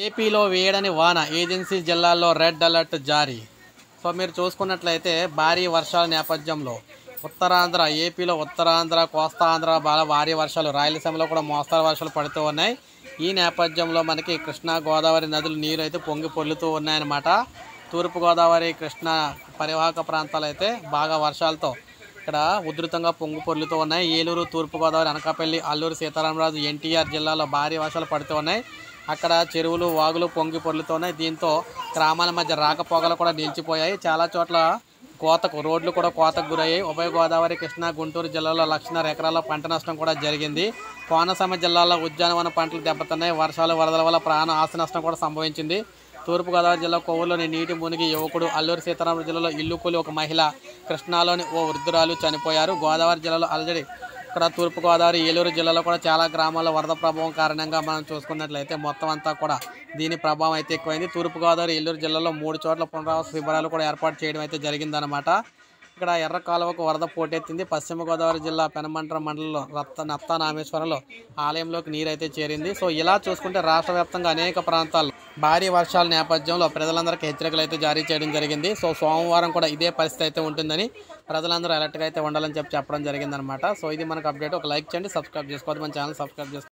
ఏపీలో వేయడని వాన ఏజెన్సీ జిల్లాల్లో రెడ్ అలర్ట్ జారీ. సో మీరు చూసుకున్నట్లయితే భారీ వర్షాల నేపథ్యంలో ఉత్తరాంధ్ర ఏపీలో ఉత్తరాంధ్ర కోస్తాంధ్ర భారీ వర్షాలు, రాయలసీమలో కూడా మోస్తరు వర్షాలు పడుతూ ఉన్నాయి. ఈ నేపథ్యంలో మనకి కృష్ణా గోదావరి నదులు నీరు అయితే పొంగి పొర్లుతూ ఉన్నాయన్నమాట. తూర్పుగోదావరి కృష్ణా పరివాహక ప్రాంతాలు అయితే బాగా వర్షాలతో ఇక్కడ ఉధృతంగా పొంగి పొర్లుతూ ఉన్నాయి. ఏలూరు, తూర్పుగోదావరి, అనకాపల్లి, అల్లూరు సీతారామరాజు, ఎన్టీఆర్ జిల్లాలో భారీ వర్షాలు పడుతూ ఉన్నాయి. అక్కడ చెరువులు, వాగులు పొంగి పొర్లుతున్నాయి. దీంతో గ్రామాల మధ్య రాకపోకలు కూడా నిలిచిపోయాయి. చాలా చోట్ల రోడ్లు కూడా కోతకు గురయ్యాయి. ఉభయ గోదావరి, కృష్ణా, గుంటూరు జిల్లాలో 1,5 ఎకరాల పంట నష్టం కూడా జరిగింది. కోనసీమ జిల్లాలో ఉద్యానవన పంటలు దెబ్బతిన్నాయి. వర్షాలు, వరదల వల్ల ప్రాణ ఆస్తి నష్టం కూడా సంభవించింది. తూర్పుగోదావరి జిల్లా కొవ్వూరులోని నీటి మునిగి యువకుడు, అల్లూరు సీతారామరాజు జిల్లాలో ఇల్లు కూలి ఒక మహిళ, కృష్ణాలోని ఓ వృద్ధురాలు చనిపోయారు. గోదావరి జిల్లాలో ఆల్రెడీ ఇక్కడ తూర్పుగోదావరి, ఏలూరు జిల్లాలో కూడా చాలా గ్రామాల్లో వరద ప్రభావం కారణంగా మనం చూసుకున్నట్లయితే మొత్తం అంతా కూడా దీని ప్రభావం అయితే ఎక్కువైంది. తూర్పుగోదావరి, ఏలూరు జిల్లాలో 3 చోట్ల పునరావాస శిబిరాలు కూడా ఏర్పాటు చేయడం అయితే జరిగిందనమాట. ఇక్కడ ఎర్ర కాలువకు వరద పోటెత్తింది. పశ్చిమ గోదావరి జిల్లా పెనమంట్ర మండలంలో నత్తానామేశ్వరంలో ఆలయంలోకి నీరు అయితే చేరింది. సో ఇలా చూసుకుంటే రాష్ట్ర వ్యాప్తంగా అనేక ప్రాంతాల్లో భారీ వర్షాల నేపథ్యంలో ప్రజలందరికీ హెచ్చరికలు అయితే జారీ చేయడం జరిగింది. సో సోమవారం కూడా ఇదే పరిస్థితి అయితే ఉంటుందని ప్రజలందరూ అలర్ట్గా అయితే ఉండాలని చెప్పడం జరిగిందనమాట. సో ఇది మనకు అప్డేట్. ఒక లైక్ చేయండి, సబ్స్క్రైబ్ చేసుకోవద్దు, మన ఛానల్ సబ్స్క్రైబ్ చేసుకోండి.